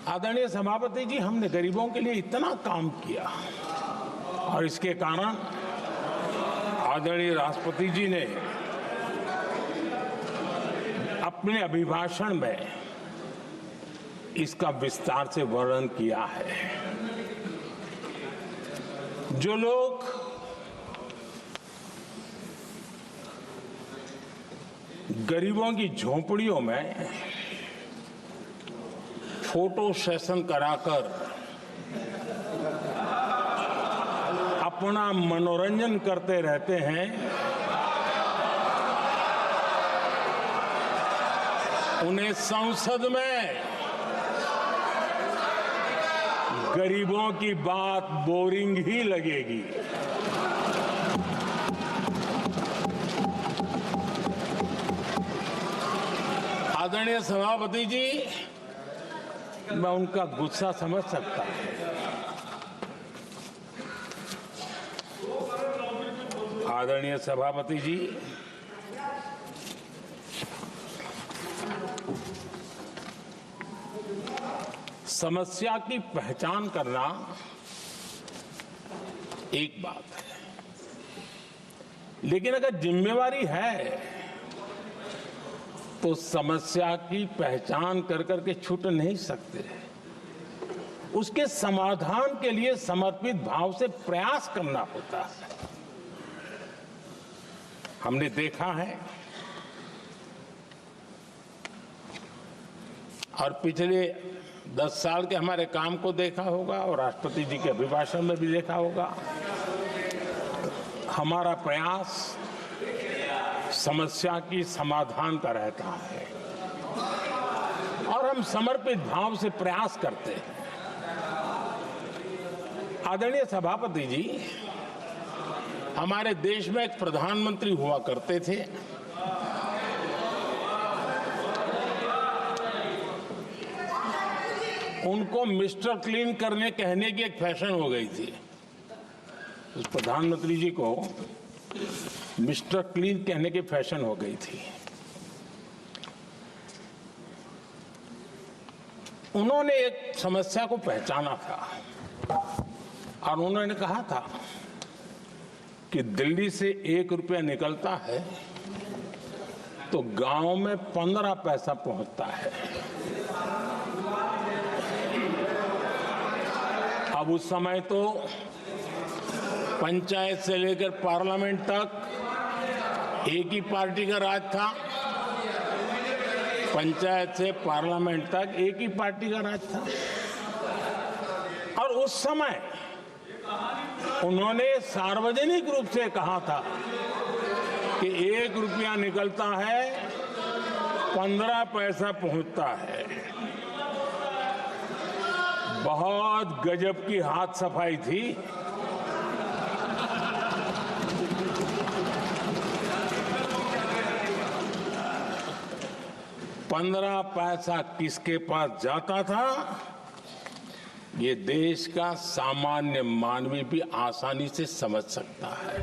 आदरणीय सभापति जी, हमने गरीबों के लिए इतना काम किया और इसके कारण आदरणीय राष्ट्रपति जी ने अपने अभिभाषण में इसका विस्तार से वर्णन किया है। जो लोग गरीबों की झोपड़ियों में फोटो सेशन कराकर अपना मनोरंजन करते रहते हैं, उन्हें संसद में गरीबों की बात बोरिंग ही लगेगी। आदरणीय सभापति जी, मैं उनका गुस्सा समझ सकता हूं। आदरणीय सभापति जी, समस्या की पहचान करना एक बात है, लेकिन अगर जिम्मेवारी है तो समस्या की पहचान कर करके छूट नहीं सकते। उसके समाधान के लिए समर्पित भाव से प्रयास करना होता है। हमने देखा है और पिछले 10 साल के हमारे काम को देखा होगा और राष्ट्रपति जी के अभिभाषण में भी देखा होगा। हमारा प्रयास समस्या की समाधान का रहता है और हम समर्पित भाव से प्रयास करते हैं। आदरणीय सभापति जी, हमारे देश में एक प्रधानमंत्री हुआ करते थे। उनको मिस्टर क्लीन करने कहने की एक फैशन हो गई थी। उस प्रधानमंत्री जी को मिस्टर क्लीन कहने की फैशन हो गई थी। उन्होंने एक समस्या को पहचाना था और उन्होंने कहा था कि दिल्ली से 1 रुपया निकलता है तो गांव में 15 पैसा पहुंचता है। अब उस समय तो पंचायत से लेकर पार्लियामेंट तक एक ही पार्टी का राज था। पंचायत से पार्लियामेंट तक एक ही पार्टी का राज था और उस समय उन्होंने सार्वजनिक रूप से कहा था कि 1 रुपया निकलता है 15 पैसा पहुंचता है। बहुत गजब की हाथ सफाई थी। पंद्रह पैसा किसके पास जाता था, ये देश का सामान्य मानवी भी आसानी से समझ सकता है।